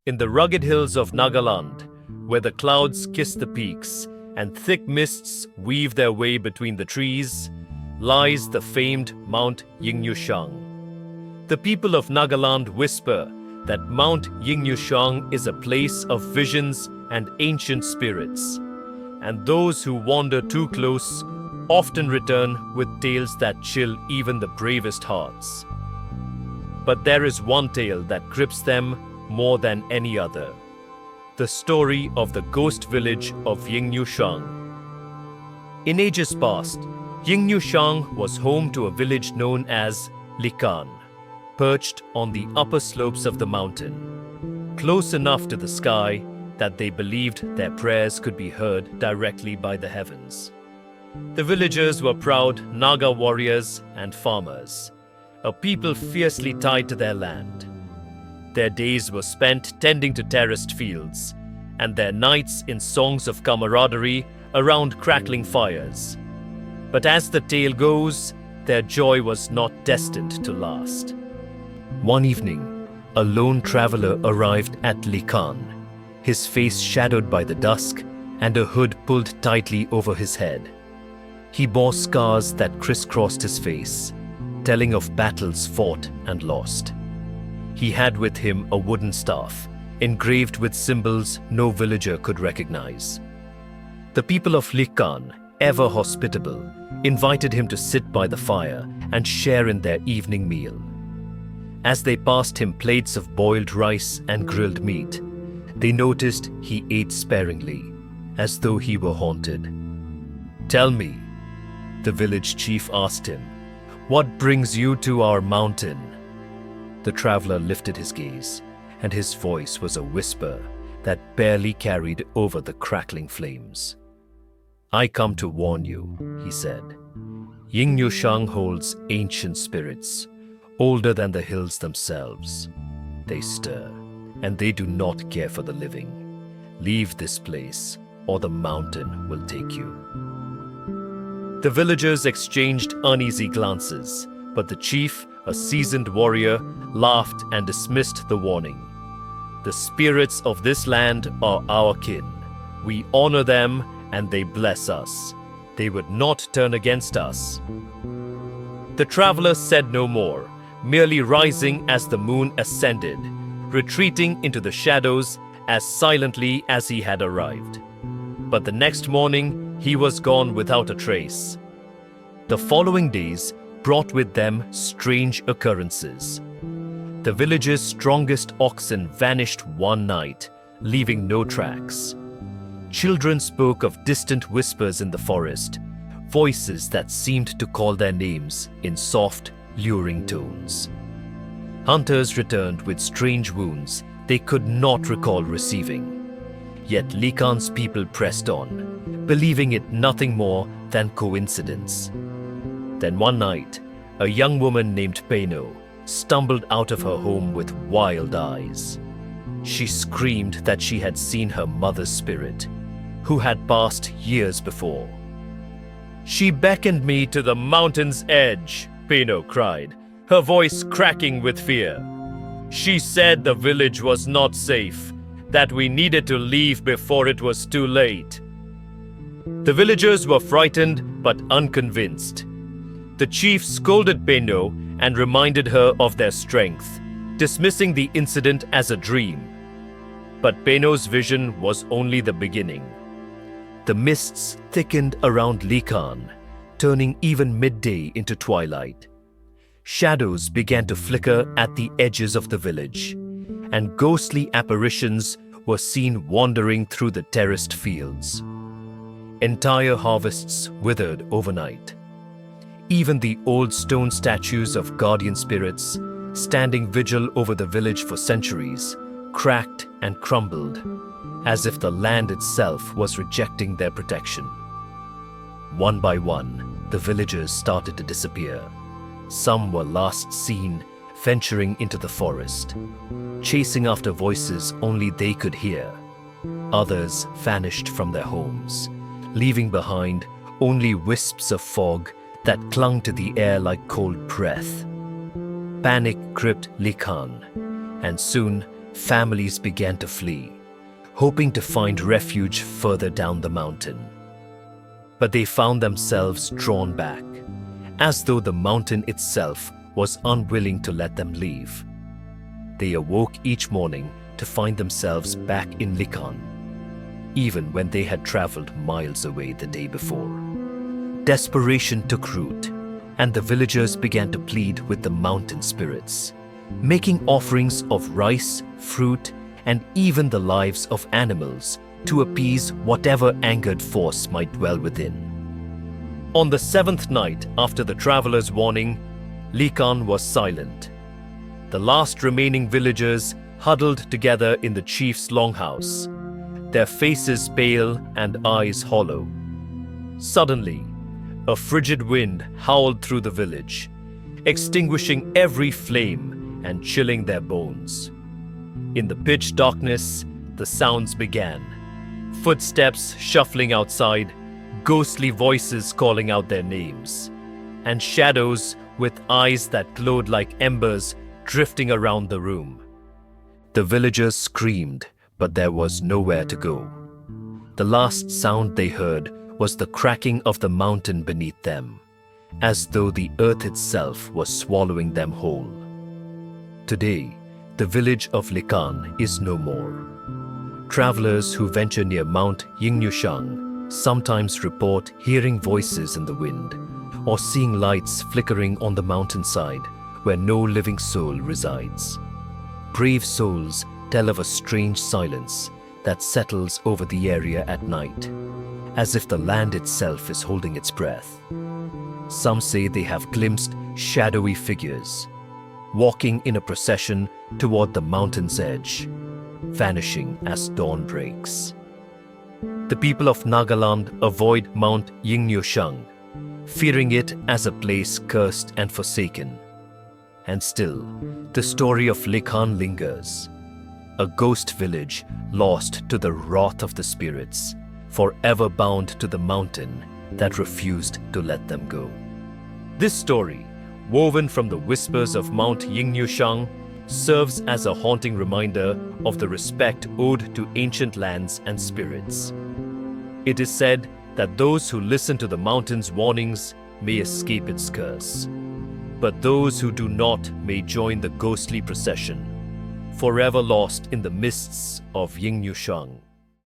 In the rugged hills of Nagaland, where the clouds kiss the peaks and thick mists weave their way between the trees, lies the famed Mount Yingnyushang. The people of Nagaland whisper that Mount Yingnyushang is a place of visions and ancient spirits, and those who wander too close often return with tales that chill even the bravest hearts. But there is one tale that grips them more than any other: the story of the ghost village of Yingnyushang. In ages past, Yingnyushang was home to a village known as Lihkhan, perched on the upper slopes of the mountain, close enough to the sky that they believed their prayers could be heard directly by the heavens. The villagers were proud Naga warriors and farmers, a people fiercely tied to their land. Their days were spent tending to terraced fields, and their nights in songs of camaraderie around crackling fires. But as the tale goes, their joy was not destined to last. One evening, a lone traveler arrived at Lihkhan, his face shadowed by the dusk and a hood pulled tightly over his head. He bore scars that crisscrossed his face, telling of battles fought and lost. He had with him a wooden staff, engraved with symbols no villager could recognize. The people of Lihkhan, ever hospitable, invited him to sit by the fire and share in their evening meal. As they passed him plates of boiled rice and grilled meat, they noticed he ate sparingly, as though he were haunted. "Tell me," the village chief asked him, "what brings you to our mountain?" The traveler lifted his gaze, and his voice was a whisper that barely carried over the crackling flames. "I come to warn you," he said. "Yingnyushang holds ancient spirits, older than the hills themselves. They stir, and they do not care for the living. Leave this place, or the mountain will take you." The villagers exchanged uneasy glances, but the chief, a seasoned warrior, laughed and dismissed the warning. "The spirits of this land are our kin. We honor them and they bless us. They would not turn against us." The traveler said no more, merely rising as the moon ascended, retreating into the shadows as silently as he had arrived. But the next morning, he was gone without a trace. The following days brought with them strange occurrences. The village's strongest oxen vanished one night, leaving no tracks. Children spoke of distant whispers in the forest, voices that seemed to call their names in soft, luring tones. Hunters returned with strange wounds they could not recall receiving. Yet Lihkhan's people pressed on, believing it nothing more than coincidence. Then one night, a young woman named Peno stumbled out of her home with wild eyes. She screamed that she had seen her mother's spirit, who had passed years before. "She beckoned me to the mountain's edge," Peno cried, her voice cracking with fear. "She said the village was not safe, that we needed to leave before it was too late." The villagers were frightened but unconvinced. The chief scolded Peno and reminded her of their strength, dismissing the incident as a dream. But Peno's vision was only the beginning. The mists thickened around Lihkhan, turning even midday into twilight. Shadows began to flicker at the edges of the village, and ghostly apparitions were seen wandering through the terraced fields. Entire harvests withered overnight. Even the old stone statues of guardian spirits, standing vigil over the village for centuries, cracked and crumbled, as if the land itself was rejecting their protection. One by one, the villagers started to disappear. Some were last seen venturing into the forest, chasing after voices only they could hear. Others vanished from their homes, leaving behind only wisps of fog that clung to the air like cold breath. Panic gripped Lihkhan, and soon families began to flee, hoping to find refuge further down the mountain. But they found themselves drawn back, as though the mountain itself was unwilling to let them leave. They awoke each morning to find themselves back in Lihkhan, even when they had traveled miles away the day before. Desperation took root, and the villagers began to plead with the mountain spirits, making offerings of rice, fruit, and even the lives of animals to appease whatever angered force might dwell within. On the 7th night after the travelers' warning, Lihkhan was silent. The last remaining villagers huddled together in the chief's longhouse, their faces pale and eyes hollow. Suddenly, a frigid wind howled through the village, extinguishing every flame and chilling their bones. In the pitch darkness, the sounds began. Footsteps shuffling outside, ghostly voices calling out their names, and shadows with eyes that glowed like embers drifting around the room. The villagers screamed, but there was nowhere to go. The last sound they heard was the cracking of the mountain beneath them, as though the earth itself was swallowing them whole. Today, the village of Lihkhan is no more. Travelers who venture near Mount Yingnyushang sometimes report hearing voices in the wind or seeing lights flickering on the mountainside where no living soul resides. Brave souls tell of a strange silence that settles over the area at night, as if the land itself is holding its breath. Some say they have glimpsed shadowy figures, walking in a procession toward the mountain's edge, vanishing as dawn breaks. The people of Nagaland avoid Mount Yingnyushang, fearing it as a place cursed and forsaken. And still, the story of Lihkhan lingers, a ghost village lost to the wrath of the spirits, forever bound to the mountain that refused to let them go. This story, woven from the whispers of Mount Yingnyushang, serves as a haunting reminder of the respect owed to ancient lands and spirits. It is said that those who listen to the mountain's warnings may escape its curse, but those who do not may join the ghostly procession, forever lost in the mists of Yingnyushang.